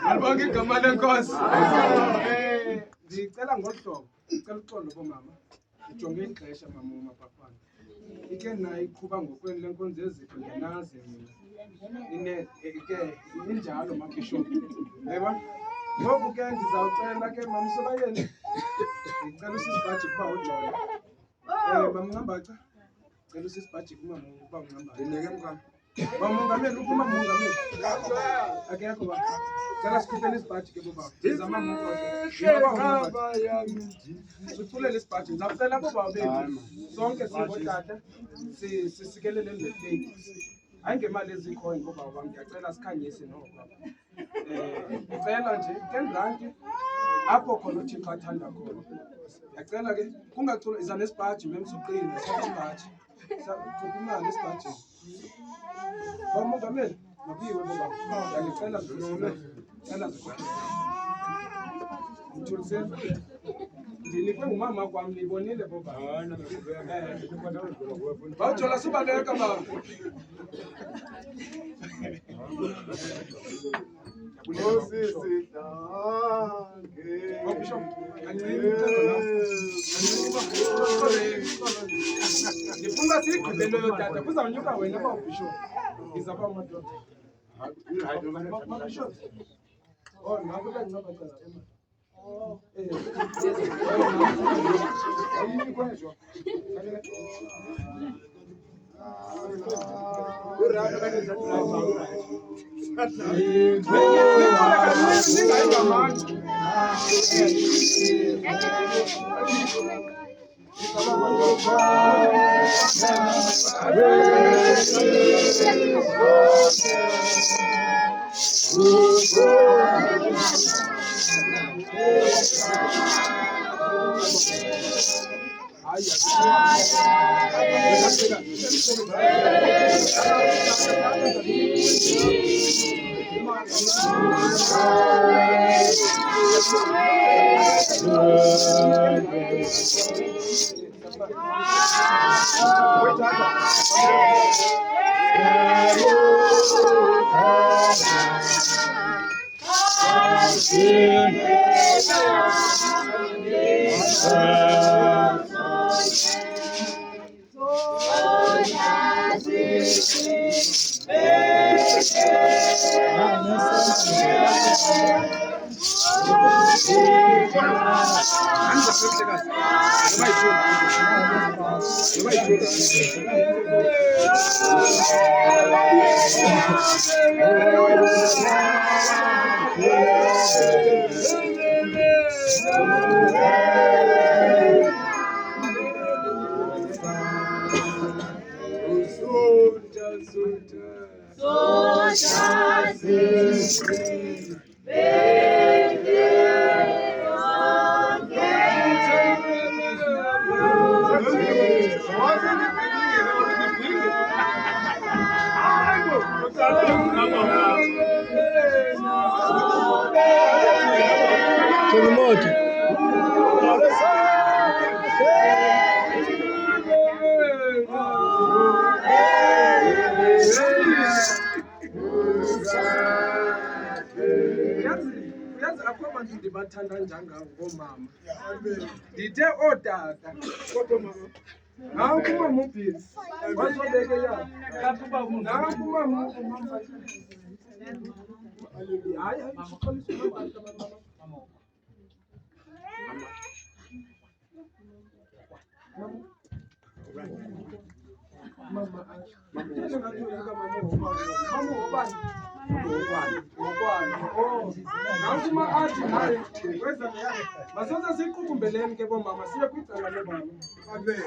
Alibonke igama lenkosi. Ndicela ngohlobo, ndicela uxolo bomama. Ndijonge ixesha mama umapapana. Ike nayo iqhuba ngokweni lenkonzo yezipho ngenazi mina. Ke injalo mabishop. Yebo. Ngoku ke ndizawucela ke mama Sobayeni. Ndicela usisibhaji kuba uJola. Mama Ngambaca. Ndicela usisibhaji kumama ukuba uNgambaca. Ndineke mkami. Mongameli ukuma mongameli. Akekho ba. Cela sikhuphele isibhaji ke baba. Sizama ngokho. Sithulele isibhaji. Ngizafela baba bethu. Sonke singotata. Sisikelele lendleki. Ayingemali ezikhoyo ngoba baba ngiyacela sikhanyise noko. Ngicela nje 10 rand apho khona uThixo athanda khona. Ngiyacela ke kungaculo iza nesibhaji memsuqini sibhaji. Sakhupha imali esibhaji. Mongameli, mabiwe baba. Ngiyacela ngizolole. Ngicela ngizolole. Ngithulisela. Ndiniphe umama kwami nibonile baba. Hayi bawujola subaleka baba. Osisi danke. Bishop, ndifunga sigqibele lo tata kuzawunyuka wena ba bishop. Ngizapha amadoda. Bishop. Oh, nakuba ngicela cela. Ndibathanda njengabo omama ndithe ootata kodwa mama nanku umama ubhizi wazobeke ya nanku umama hayi masoze siyiqukumbeleni ke bomama siye kwicala lebaba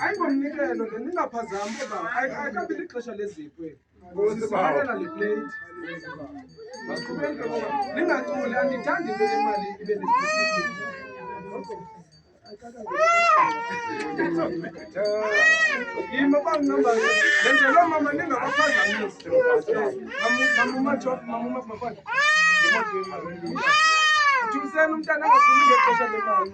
ayingomnikelo le ningaphazami ke baba ayikabi lixesha lezipho sisibalela le plate masiqhubeni ke baba ningaculi andithandi ibe nemali ibe yima banginamba lenzelo mama ningabaphazamisi mamumapapana Jumseni umntana angafuni ngexesha lemali.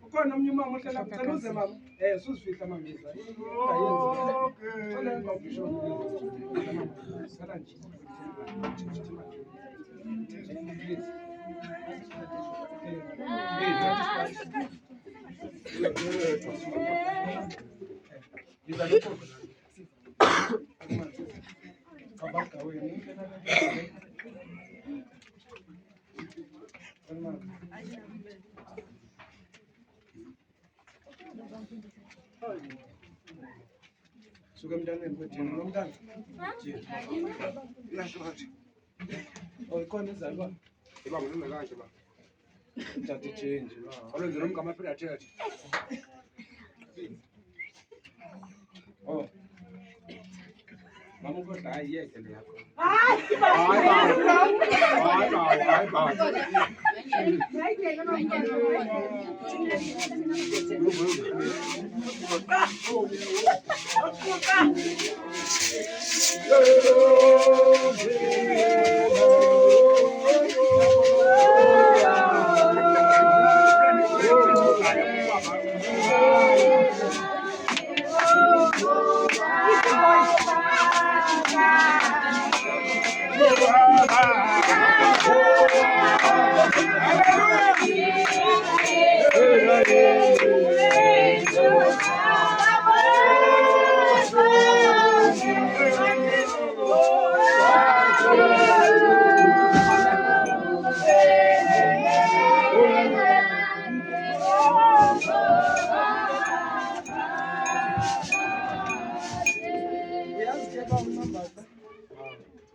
Ukhona omnye umama ohlala kuceluze mama susifihla mambiza suka mntaneni kwethina nomntana Oh, ikhona izalwa. Iba mzima kanje ba. Uthathe change ba. Olwenzela umgama phela church. Oh. Mama ukhohlwa ayiyeke le yakho. Hayi ba.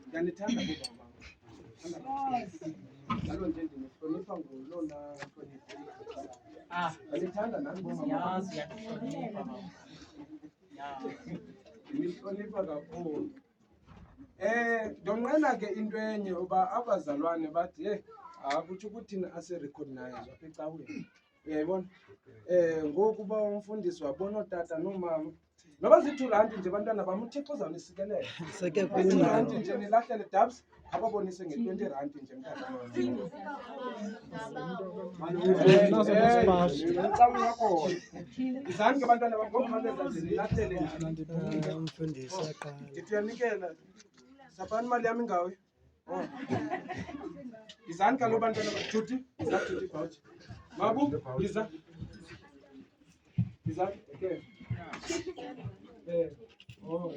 Ndanithanda kubaba. Nalo nje ndinihlonipha ngolona nhlonipho. Ndanithanda nani bomama. Yazi yakuhlonipha baba. Ndinihlonipha kakhulu. Ndonqena ke into enye uba abazalwane bathi hey akutsho ukuthi thina asirecognize apha ecaweni. Uyayibona? Ngoku uba umfundisi wabona ootata noomama noba ziyi-2 nje bantwana bam uThixo uzawunisikelela. Seke R2 nje nilahlele dabs ababonise nge-R20 nje mntana. Izani ke bantwana bam ngokukhawuleza nje nilahlele nje. umfundisi aqala. Ndithi uyanikela. Saphani imali yam ingawe. Izani kaloku bantwana bam. Judy, iza Judy voucher. Mabu, iza. Iza, okay. Oh,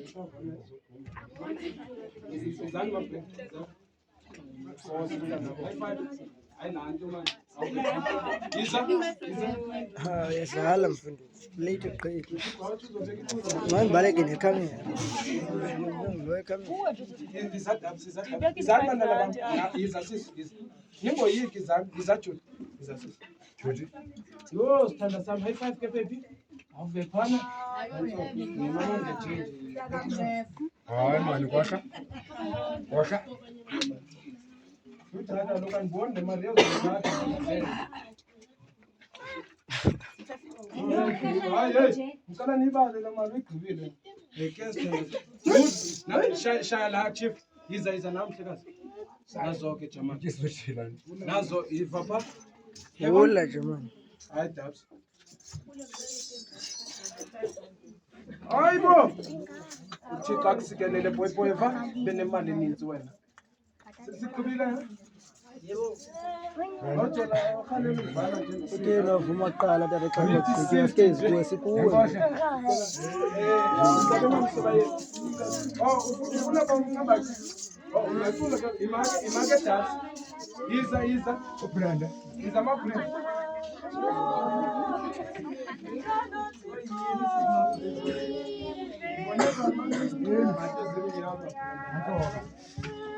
izani mabhe. Yadlala mfundisi. Late uqedi. Mangibaleke nekamera. Ningoyiki izajudi. Yo, sithanda sami. High five ke baby. Awuve phana. Ngimama ngechange. Hayi mani kwasha. Kwasha. Uthanda lo kaniboni le mali yozithatha. Hayi, ngicela nibale la mali igqibile. Shaya la chief. Yiza namhlekazi. Nazo ke jamani. Nazo iva pha. Yula nje man. Hayi dabs. Hayibo. Uthixo akusikelele boy va benemali eninzi wena. Siqhubile. Yebo. Wajola wakhalele uvala nje. Uthena uvuma kuqala tata xa ngigqitywa skezi kuwe sikuwe. Ufuna bangaba. Ungafuna ke imake dabs. Iza ubranda. Iza mabranda.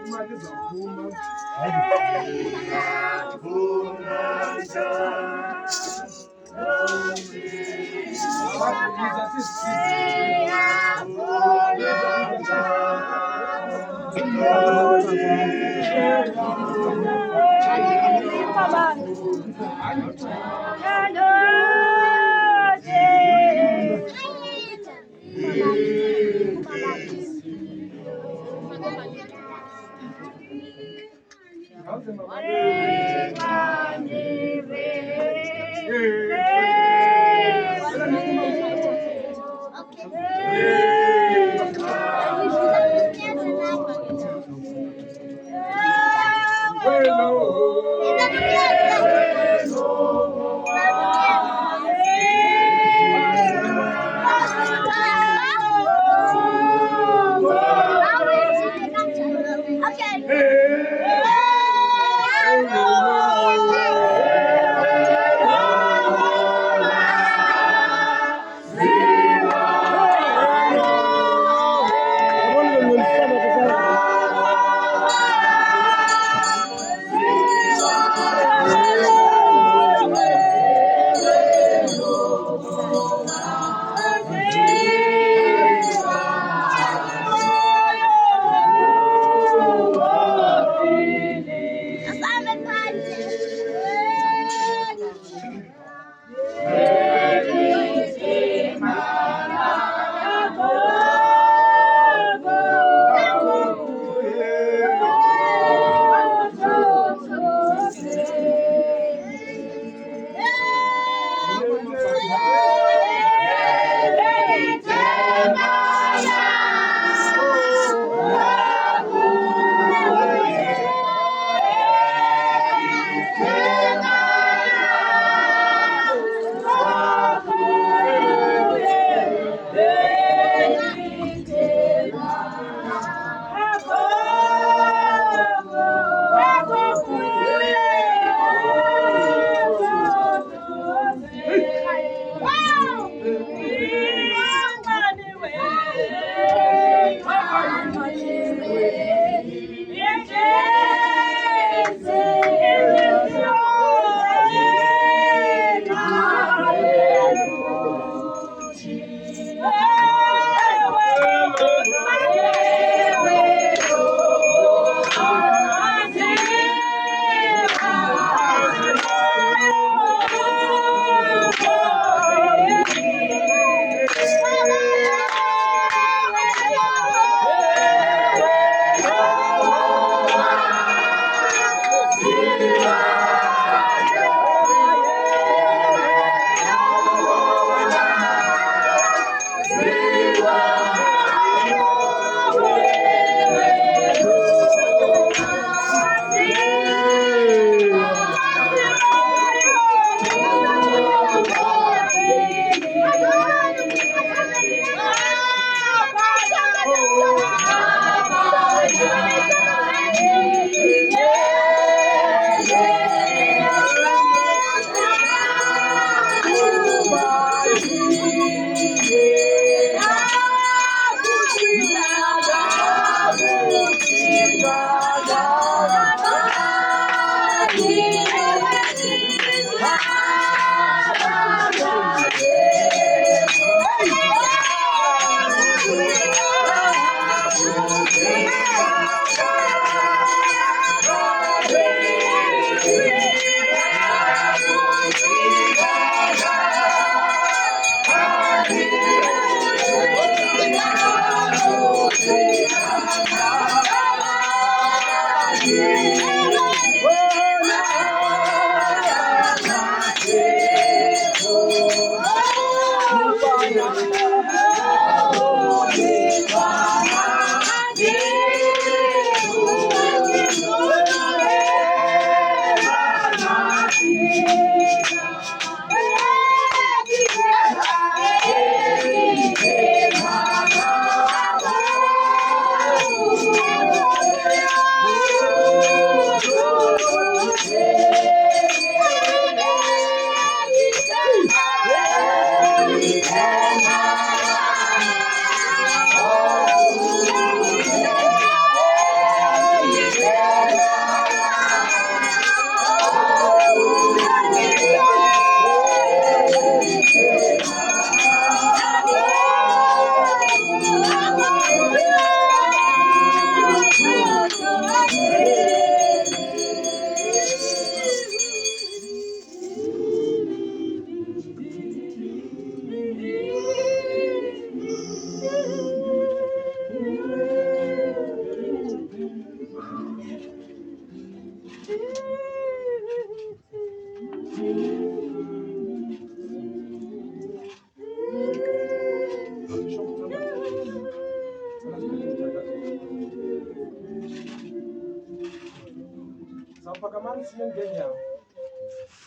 Imali izaphuma.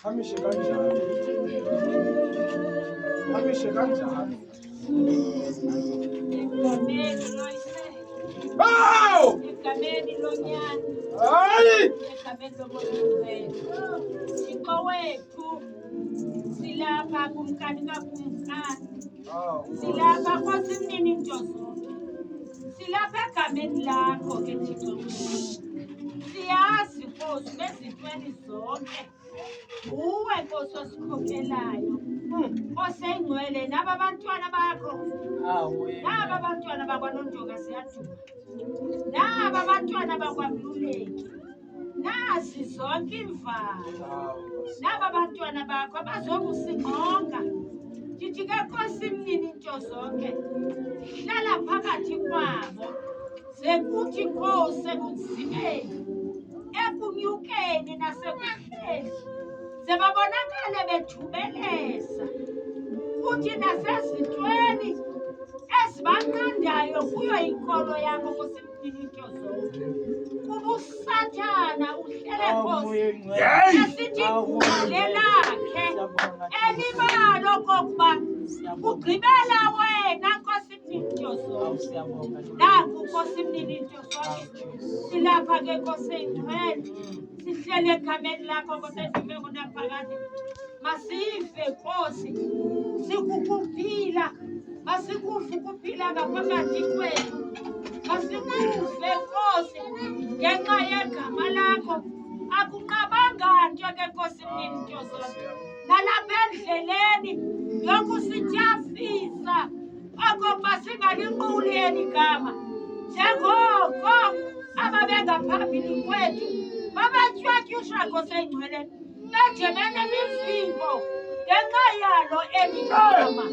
Hamishe kanjani? Hamishe kanjani? Wow! Ay! Silapha kumkanika kumkani. Silapha kwasimnini njoso. Silapha egameni lakho ke Thixo. Siyazi Nkosi bezintweni zonke. Uwe Nkosi osikhokhelayo. Osengcwele naba bantwana bakho. Naba bantwana bakwaNonjonga siyaduma. Naba bantwana bakwaMluleki. Nasi zonke imvalo naba bantwana bakho abazokusingqonga. Ndithi ke Nkosi mnini nto zonke, hlala phakathi kwabo ze kuthi Nkosi ekunzimeni, ekunyukeni nasekuhleni, ze babonakale bethubeleza, kuthi nasezintweni ezibanqandayo kuyo inkolo yakho Nkosi mnini nto zonke. Ubusathana uhlele Nkosi esithi lelakhe elibalo kokuba ugqibela wena Nkosi mnini nto zonke. Naku Nkosi mnini nto zonke, silapha ke Nkosi engcwele, sihlele egameni lakho Nkosi eziveko naphakade. Masive Nkosi, sikukuphila, masikuve ukuphila ngaphakathi kwethu. Masikuve Nkosi ngenxa yegama lakho. Akunqabanga nto ke Nkosi mnini nto zonke. Nalapha endleleni yokusithafisa okokuba singalinquli eli gama, njengoko ababengaphambili kwethu babatywatyusha Nkosi engcwele, bedibene nemivimbo ngenxa yalo eli gama.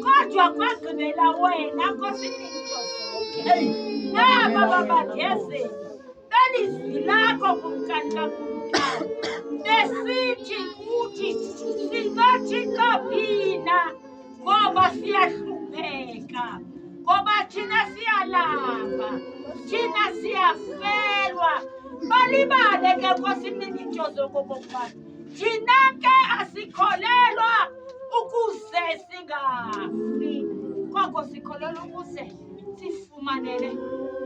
Kodwa kwagqibela wena Nkosi mnini nto zonke. Naba babagezeli belizwi lakho kumkani kakumkani, besithi kuthi singathi kaphina ngoba siyahlupheka, ngoba thina siyalamba, thina siyafelwa. Balibale ke Nkosi mnini nto zonke okokuba thina ke asikholelwa ukuze singafi, koko sikholelwa ukuze sifumanele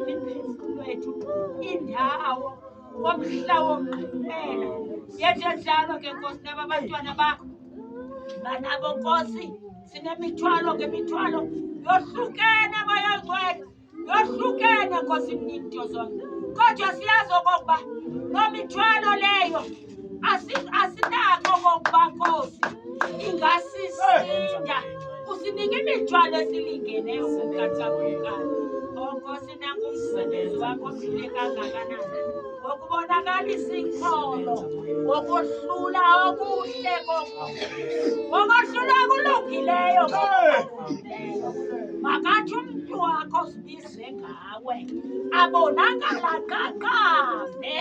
imiphefumlo yethu indawo ngomhla wokugqibela. Yethe njalo ke Nkosi naba bantwana bakho banabo Nkosi, sinemithwalo ngemithwalo yohlukene bayangcwele, yohlukene Nkosi mnini nto zonke. Kodwa siyazi okokuba loo mithwalo leyo asinako okokuba Nkosi ingasisinda. Usinike imithwalo esilingeneyo kumkani kakumkani. Nkosi nangu umsebenzi wakho omhle kangakanani wokubonakalisa inkolo, wokohlula okuhle wokohlula okulungileyo. Makathi umntu wakho sibize ngawe abonakala qaqambe,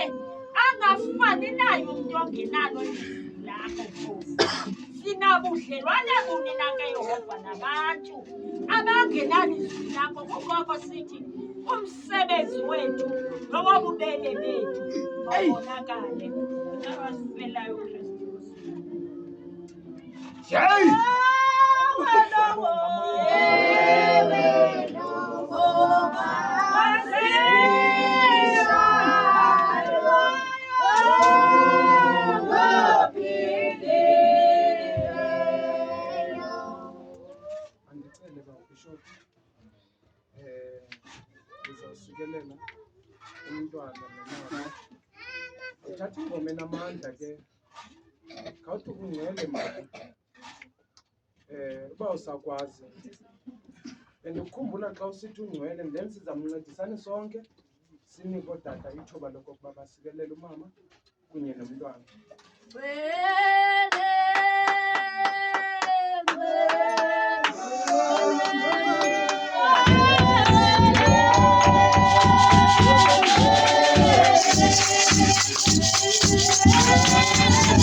angafani naye umntu ongenalo ilizwi lakho Nkosi. Sinabudlelwane buni na ke Yehova nabantu abangenalizwi lakho, kungoko sithi umsebenzi wethu nowobubele bethu mawubonakale abasifelayo uKristu. Andicele Bishop, ndizawusikelela umntwana nomama. Uthatha ingoma enamandla ke, khawuthi ungcwele mama. Uba usakwazi, andikukhumbula xa usithi ungcwele, then sizamncedisane sonke sinike ootata ithuba lokokuba basikelele umama kunye nomntwana.